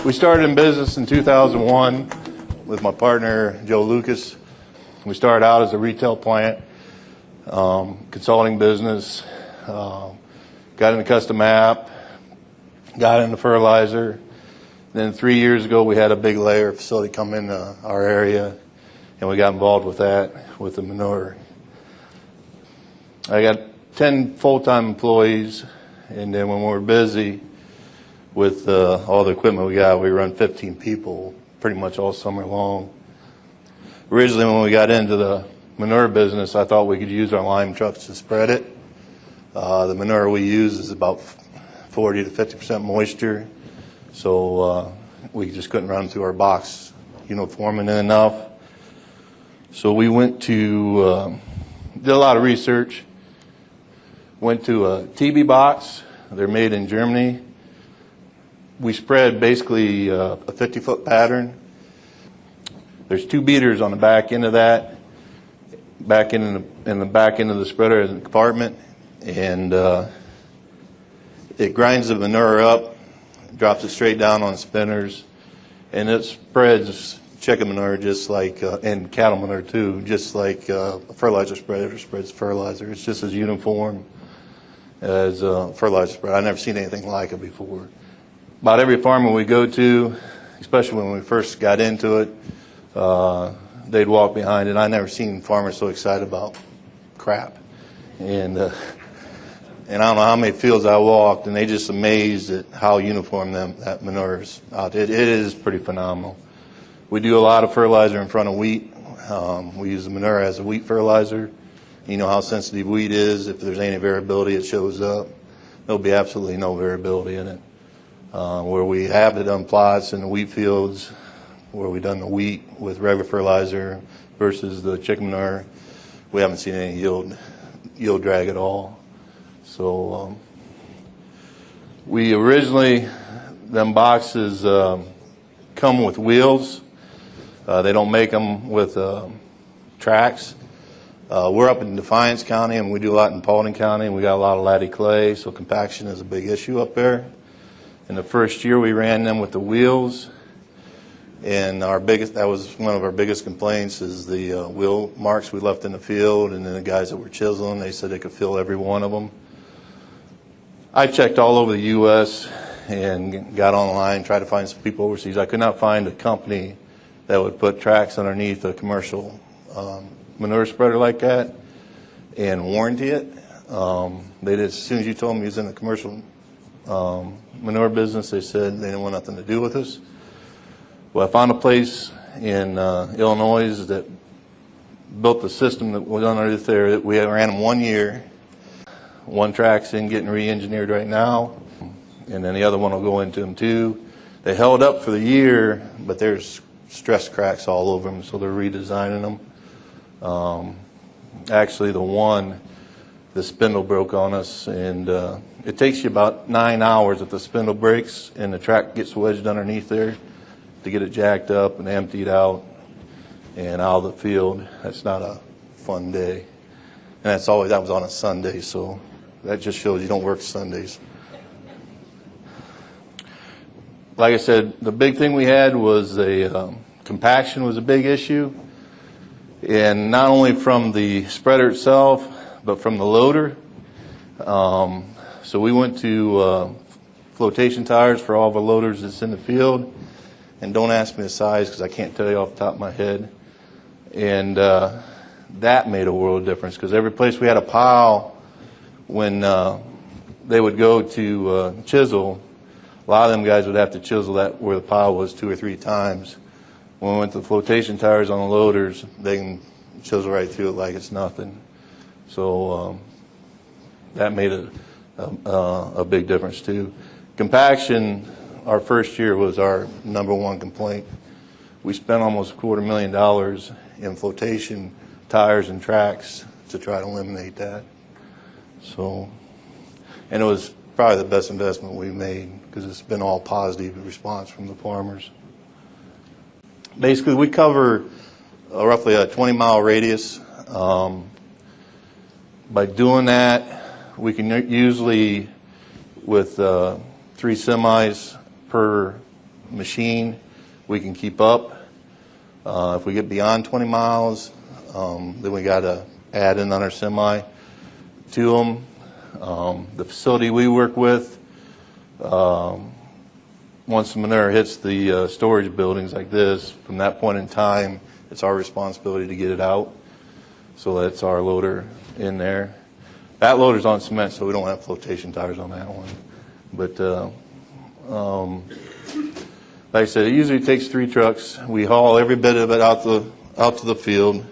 We started in business in 2001 with my partner, Joe Lucas. We started out as a retail plant, consulting business, got into custom app, got into fertilizer. Then 3 years ago, we had a big layer facility come into our area, and we got involved with that, with the manure. I got 10 full-time employees, and then when we're busy with all the equipment we got, we run 15 people pretty much all summer long. Originally, when we got into the manure business, I thought we could use our lime trucks to spread it. The manure we use is about 40 to 50% moisture, so we just couldn't run through our box uniforming enough. So we went to, did a lot of research, went to a TB box. They're made in Germany. We spread basically a 50-foot pattern. There's 2 beaters on the back end of that, back in the back end of the spreader is a compartment, and it grinds the manure up, drops it straight down on spinners, and it spreads chicken manure just like, and cattle manure too, just like a fertilizer spreader spreads fertilizer. It's just as uniform as a fertilizer spread. I've never seen anything like it before. About every farmer we go to, especially when we first got into it, they'd walk behind it. I never seen farmers so excited about crap. And I don't know how many fields I walked, and they just amazed at how uniform that manure is out. It is pretty phenomenal. We do a lot of fertilizer in front of wheat. We use the manure as a wheat fertilizer. You know how sensitive wheat is. If there's any variability, it shows up. There'll be absolutely no variability in it. Where we have done plots in the wheat fields, where we've done the wheat with regular fertilizer versus the chicken manure, we haven't seen any yield drag at all. So we originally, them boxes come with wheels. They don't make them with tracks. We're up in Defiance County, and we do a lot in Paulding County, and we got a lot of laddie clay, so compaction is a big issue up there. In the first year, we ran them with the wheels, and that was one of our biggest complaints is the wheel marks we left in the field, and then the guys that were chiseling, they said they could feel every one of them. I checked all over the U.S. and got online, tried to find some people overseas. I could not find a company that would put tracks underneath a commercial manure spreader like that and warranty it. They did, as soon as you told them he was in the commercial manure business, they said they didn't want nothing to do with us. Well, I found a place in Illinois that built the system that was underneath there. We ran them 1 year. One track's in getting re-engineered right now, and then the other one will go into them too. They held up for the year, but there's stress cracks all over them, so they're redesigning them. Actually, the spindle broke on us, and it takes you about 9 hours if the spindle breaks and the track gets wedged underneath there to get it jacked up and emptied out and out of the field. That's not a fun day. And that was on a Sunday, so that just shows you don't work Sundays. Like I said, the big thing we had was compaction was a big issue, and not only from the spreader itself, but from the loader. So we went to flotation tires for all the loaders that's in the field. And don't ask me the size because I can't tell you off the top of my head. And that made a world of difference because every place we had a pile, when they would go to chisel, a lot of them guys would have to chisel that where the pile was 2 or 3 times. When we went to flotation tires on the loaders, they can chisel right through it like it's nothing. So that made a big difference too. Compaction, our first year was our #1 complaint. We spent almost $250,000 in flotation tires and tracks to try to eliminate that. So, and it was probably the best investment we made because it's been all positive response from the farmers. Basically, we cover roughly a 20-mile radius. By doing that, we can usually, with 3 semis per machine, we can keep up. If we get beyond 20 miles, then we got to add another semi to them. The facility we work with, once the manure hits the storage buildings like this, from that point in time, it's our responsibility to get it out. So that's our loader in there. That loader's on cement, so we don't have flotation tires on that one. But like I said, it usually takes 3 trucks. We haul every bit of it out to the field,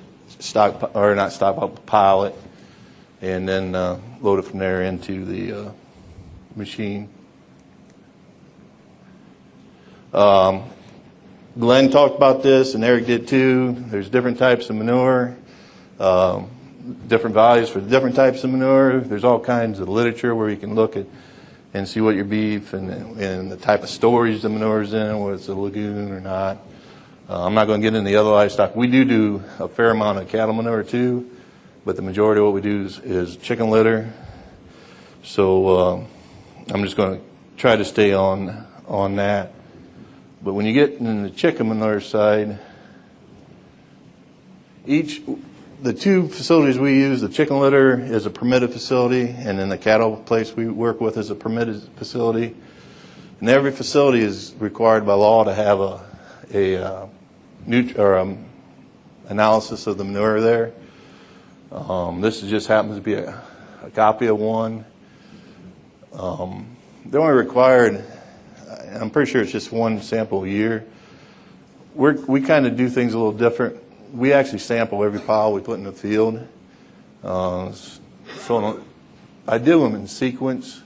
pile it, and then load it from there into the machine. Glenn talked about this, and Eric did too. There's different types of manure, different values for the different types of manure. There's all kinds of literature where you can look at and see what your beef and the type of storage the manure is in, whether it's a lagoon or not. I'm not going to get into the other livestock. We do a fair amount of cattle manure too, but the majority of what we do is chicken litter. So I'm just going to try to stay on that. But when you get in the chicken manure side, the 2 facilities we use, the chicken litter is a permitted facility, and then the cattle place we work with is a permitted facility. And every facility is required by law to have a analysis of the manure there. This just happens to be a copy of one. They're only required, I'm pretty sure it's just 1 sample a year. We kind of do things a little different. We actually sample every pile we put in the field. So I do them in sequence.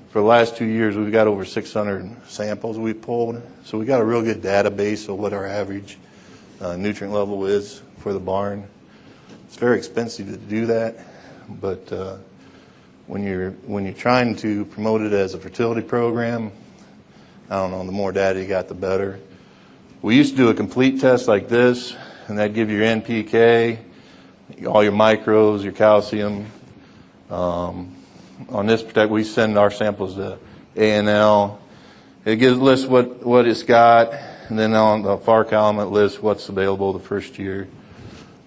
For the last 2 years, we've got over 600 samples we've pulled. So we got a real good database of what our average nutrient level is for the barn. It's very expensive to do that, but when you're trying to promote it as a fertility program, I don't know, the more data you got, the better. We used to do a complete test like this, and that'd give you your NPK, all your micros, your calcium. On this protect, we send our samples to A&L. It lists what it's got, and then on the far column it lists what's available the first year.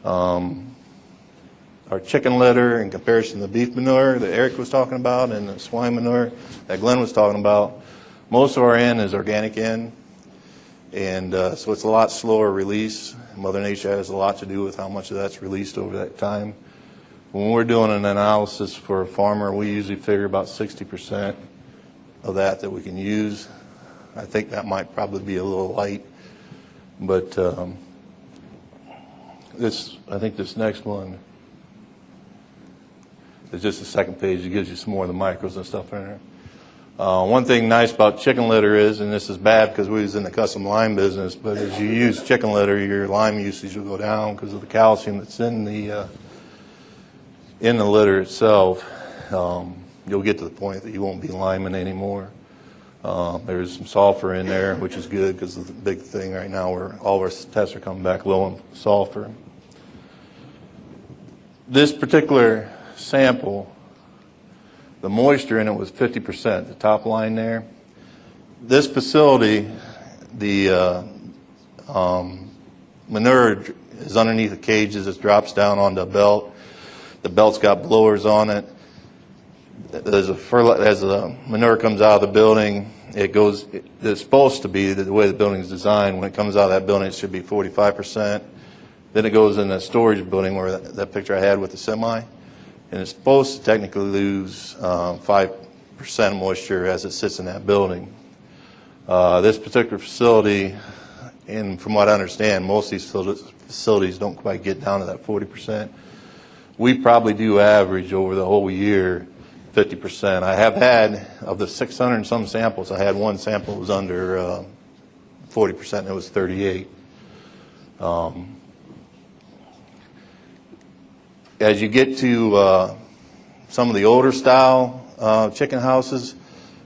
Our chicken litter in comparison to the beef manure that Eric was talking about and the swine manure that Glenn was talking about, most of our N is organic N, and so it's a lot slower release. Mother Nature has a lot to do with how much of that's released over that time. When we're doing an analysis for a farmer, we usually figure about 60% of that we can use. I think that might probably be a little light, but I think this next one is just the second page. It gives you some more of the micros and stuff in there. One thing nice about chicken litter is, and this is bad because we was in the custom lime business, but as you use chicken litter, your lime usage will go down because of the calcium that's in the litter itself. You'll get to the point that you won't be liming anymore. There's some sulfur in there, which is good because the big thing right now where all of our tests are coming back low in sulfur. This particular sample, the moisture in it was 50%, the top line there. This facility, the manure is underneath the cages. It drops down onto a belt. The belt's got blowers on it. As the manure comes out of the building, it's supposed to be, the way the building is designed, when it comes out of that building, it should be 45%. Then it goes in the storage building where that picture I had with the semi. And it's supposed to technically lose 5% moisture as it sits in that building. This particular facility, and from what I understand, most of these facilities don't quite get down to that 40%. We probably do average over the whole year 50%. I have had, of the 600 and some samples, I had one sample that was under 40%, and it was 38. As you get to some of the older style chicken houses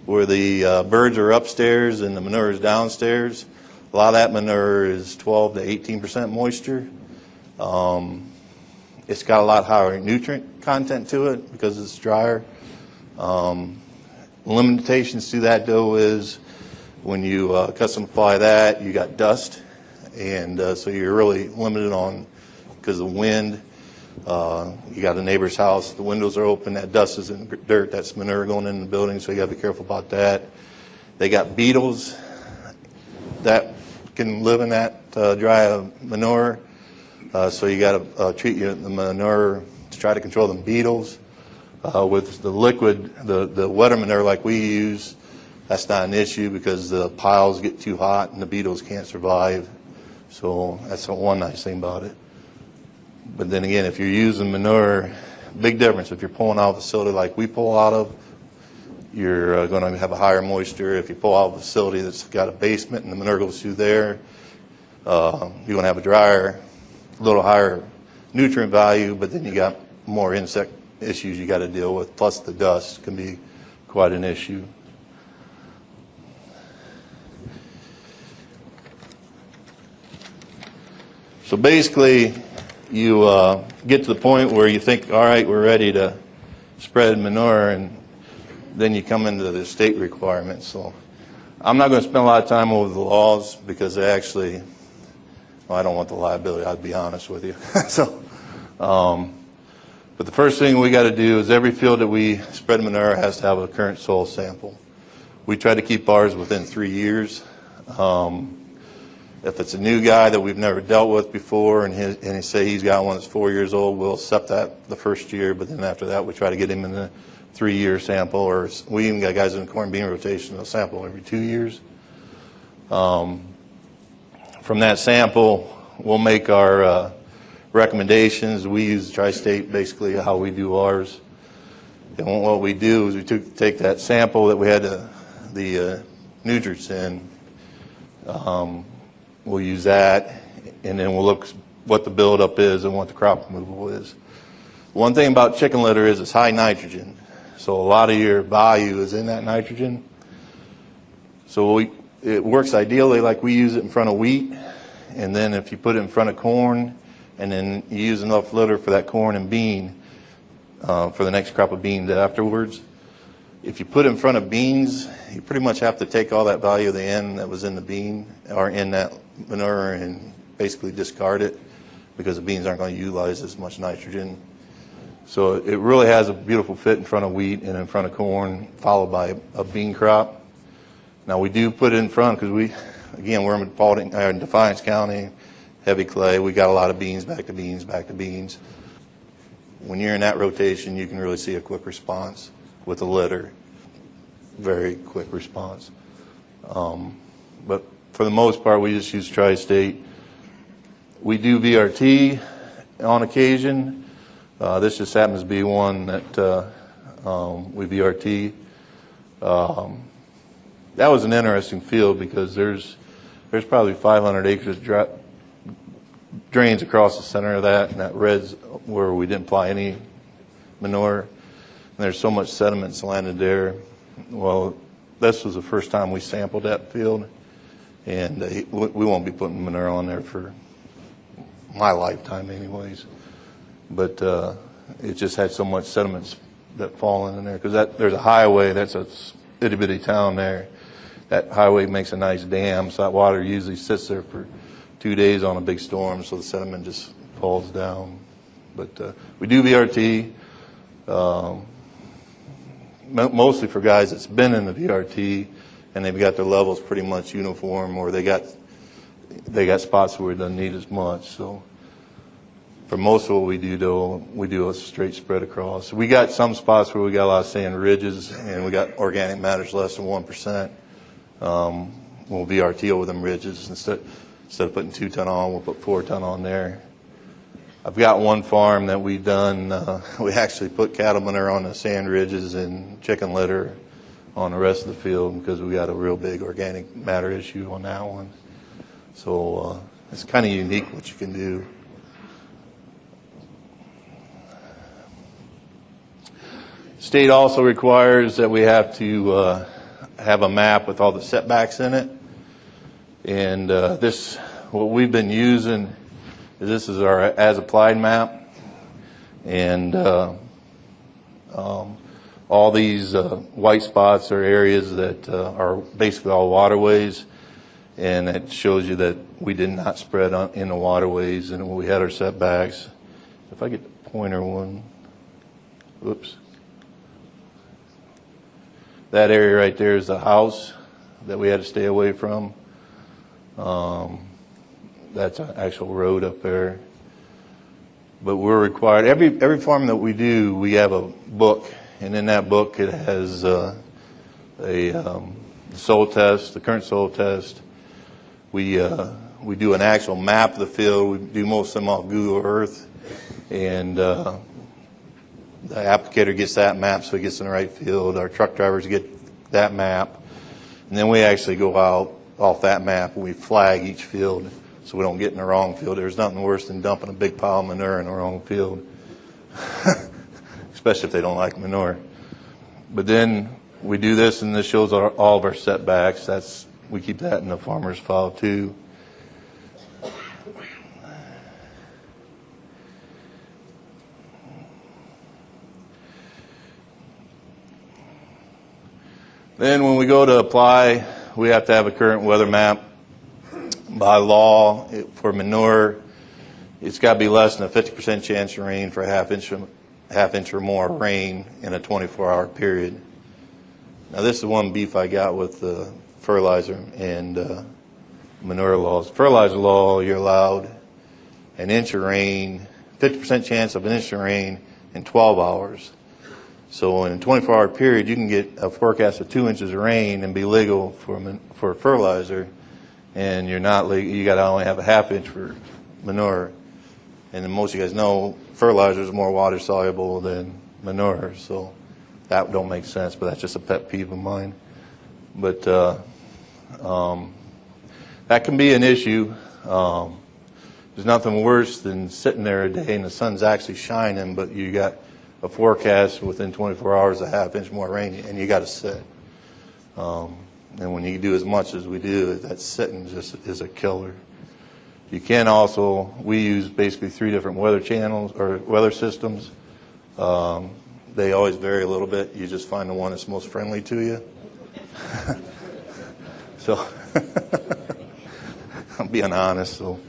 where the birds are upstairs and the manure is downstairs, a lot of that manure is 12 to 18% moisture. It's got a lot higher nutrient content to it because it's drier. Limitations to that though is When you custom apply that, you got dust, and so you're really limited on, because of the wind. You got a neighbor's house, the windows are open, that dust is in dirt, that's manure going in the building, so you got to be careful about that. They got beetles that can live in that dry manure, so you got to treat the manure to try to control the beetles. With the liquid, the wetter manure like we use, that's not an issue because the piles get too hot and the beetles can't survive. So that's one nice thing about it. But then again, if you're using manure, big difference. If you're pulling out of a facility like we pull out of, you're going to have a higher moisture. If you pull out of a facility that's got a basement and the manure goes through there, you're going to have a drier, a little higher nutrient value, but then you got more insect issues you got to deal with, plus the dust can be quite an issue. So basically, you get to the point where you think, all right, we're ready to spread manure, and then you come into the state requirements. So I'm not going to spend a lot of time over the laws because they actually, well, I don't want the liability, I'll be honest with you. So, but the first thing we got to do is every field that we spread manure has to have a current soil sample. We try to keep ours within 3 years. If it's a new guy that we've never dealt with before and he say he's got one that's 4 years old, we'll accept that the first year, but then after that we try to get him in the 3-year sample, or we even got guys in the corn bean rotation that'll sample every 2 years. From that sample, we'll make our recommendations. We use Tri-State, basically how we do ours. And what we do is we take that sample that we had the nutrients in, we'll use that, and then we'll look what the buildup is and what the crop removal is. One thing about chicken litter is it's high nitrogen, so a lot of your value is in that nitrogen. So it works ideally like we use it in front of wheat, and then if you put it in front of corn, and then you use enough litter for that corn and bean for the next crop of beans afterwards. If you put it in front of beans, you pretty much have to take all that value of the N that was in the bean or in that manure and basically discard it because the beans aren't going to utilize as much nitrogen. So it really has a beautiful fit in front of wheat and in front of corn, followed by a bean crop. Now we do put it in front because we're in Defiance County, heavy clay. We got a lot of beans, back to beans, back to beans. When you're in that rotation, you can really see a quick response with the litter. Very quick response. But for the most part, we just use Tri-State. We do VRT on occasion. This just happens to be one that we VRT. That was an interesting field because there's probably 500 acres drains across the center of that, and that red's where we didn't apply any manure. And there's so much sediments landed there. Well, this was the first time we sampled that field, and we won't be putting manure on there for my lifetime anyways. But it just had so much sediments that fall in there, because there's a highway, that's a itty bitty town there. That highway makes a nice dam, so that water usually sits there for 2 days on a big storm, so the sediment just falls down. But we do VRT, mostly for guys that's been in the VRT and they've got their levels pretty much uniform, or they got spots where it doesn't need as much. So for most of what we do, though, we do a straight spread across. We got some spots where we got a lot of sand ridges and we got organic matters less than 1%. We'll VRT over them ridges. Instead of putting 2 ton on, we'll put 4 ton on there. I've got one farm that we actually put cattle manure on the sand ridges and chicken litter on the rest of the field because we got a real big organic matter issue on that one. So it's kind of unique what you can do. State also requires that we have to have a map with all the setbacks in it. And what we've been using, this is our as-applied map. And All these white spots are areas that are basically all waterways, and it shows you that we did not spread in the waterways, and we had our setbacks. If I get the pointer one, oops. That area right there is the house that we had to stay away from. That's an actual road up there. But we're required, every farm that we do, we have a book, and in that book it has soil test, the current soil test. We do an actual map of the field. We do most of them off Google Earth, and the applicator gets that map so he gets in the right field. Our truck drivers get that map, and then we actually go out off that map and we flag each field so we don't get in the wrong field. There's nothing worse than dumping a big pile of manure in the wrong field, especially if they don't like manure. But then we do this, and this shows all of our setbacks. We keep that in the farmer's file too. Then when we go to apply, we have to have a current weather map. By law, for manure, it's got to be less than a 50% chance of rain for a half inch or more rain in a 24-hour period. Now this is one beef I got with the fertilizer and manure laws. Fertilizer law, you're allowed an inch of rain, 50% chance of an inch of rain in 12 hours. So in a 24-hour period, you can get a forecast of 2 inches of rain and be legal for fertilizer, and you're not legal. You got to only have a half inch for manure. And then most of you guys know fertilizer is more water soluble than manure, so that don't make sense. But that's just a pet peeve of mine. But that can be an issue. There's nothing worse than sitting there a day and the sun's actually shining, but you got a forecast within 24 hours a half inch more rain, and you got to sit. And when you do as much as we do, that sitting just is a killer. You can also, we use basically 3 different weather channels or weather systems. They always vary a little bit. You just find the one that's most friendly to you. So I'm being honest, so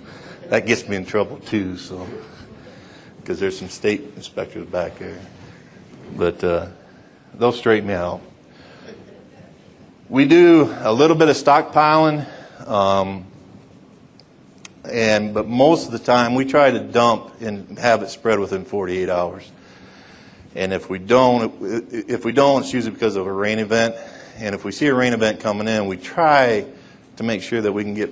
that gets me in trouble too. So because there's some state inspectors back there, but they'll straighten me out. We do a little bit of stockpiling, but most of the time we try to dump and have it spread within 48 hours. And if we don't, it's usually because of a rain event. And if we see a rain event coming in, we try to make sure that we can get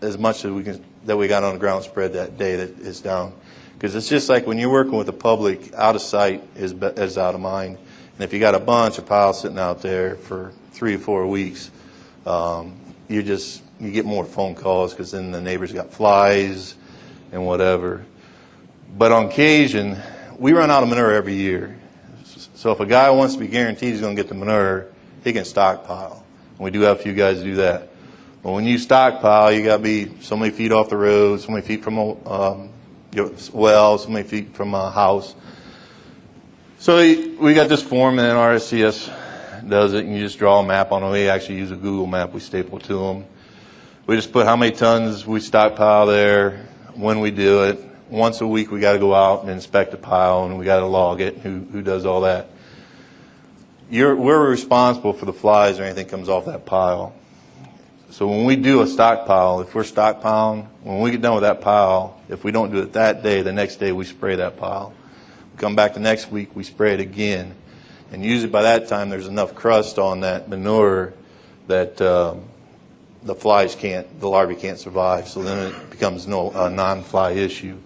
as much as we can that we got on the ground spread that day that is down. Because it's just like when you're working with the public, out of sight is out of mind. And if you got a bunch of piles sitting out there for 3 or 4 weeks, you get more phone calls because then the neighbors got flies and whatever. But on occasion, we run out of manure every year. So if a guy wants to be guaranteed he's going to get the manure, he can stockpile. And we do have a few guys do that. But when you stockpile, you got to be so many feet off the road, so many feet from a well, so many feet from a house. So we got this form, and RSCS does it, and you just draw a map on it. We actually use a Google map we staple to them. We just put how many tons we stockpile there, when we do it. Once a week we got to go out and inspect the pile, and we got to log it. Who does all that? We're responsible for the flies or anything that comes off that pile. So when we do a stockpile, if we're stockpiling, when we get done with that pile, if we don't do it that day, the next day we spray that pile. We come back the next week, we spray it again. And usually by that time there's enough crust on that manure that the larvae can't survive. So then it becomes a non-fly issue.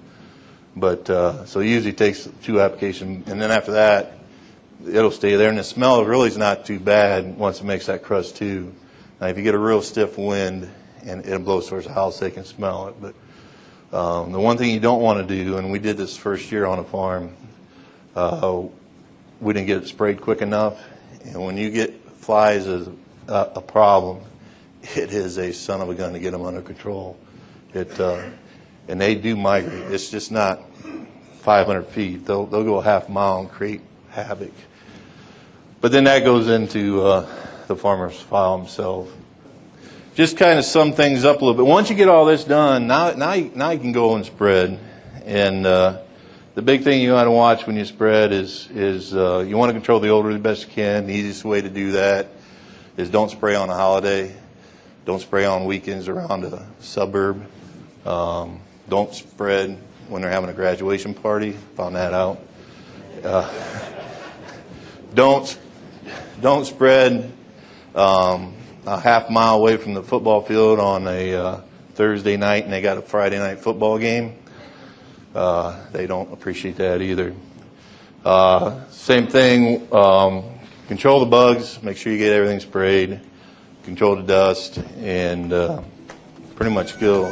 But so it usually takes 2 applications, and then after that, it'll stay there. And the smell really is not too bad once it makes that crust too. Now, if you get a real stiff wind and it blows towards the house, they can smell it. But the one thing you don't want to do, and we did this first year on a farm, we didn't get it sprayed quick enough. And when you get flies as a problem, it is a son of a gun to get them under control. And they do migrate. It's just not 500 feet. They'll go a half mile and create havoc. But then that goes into the farmer's file himself. Just kind of sum things up a little bit. Once you get all this done, now you can go and spread. And the big thing you want to watch when you spread is you want to control the odor the best you can. The easiest way to do that is don't spray on a holiday. Don't spray on weekends around a suburb. Don't spread when they're having a graduation party. Found that out. Don't spread a half mile away from the football field on a Thursday night and they got a Friday night football game. They don't appreciate that either. Same thing, control the bugs, make sure you get everything sprayed, control the dust, and pretty much go.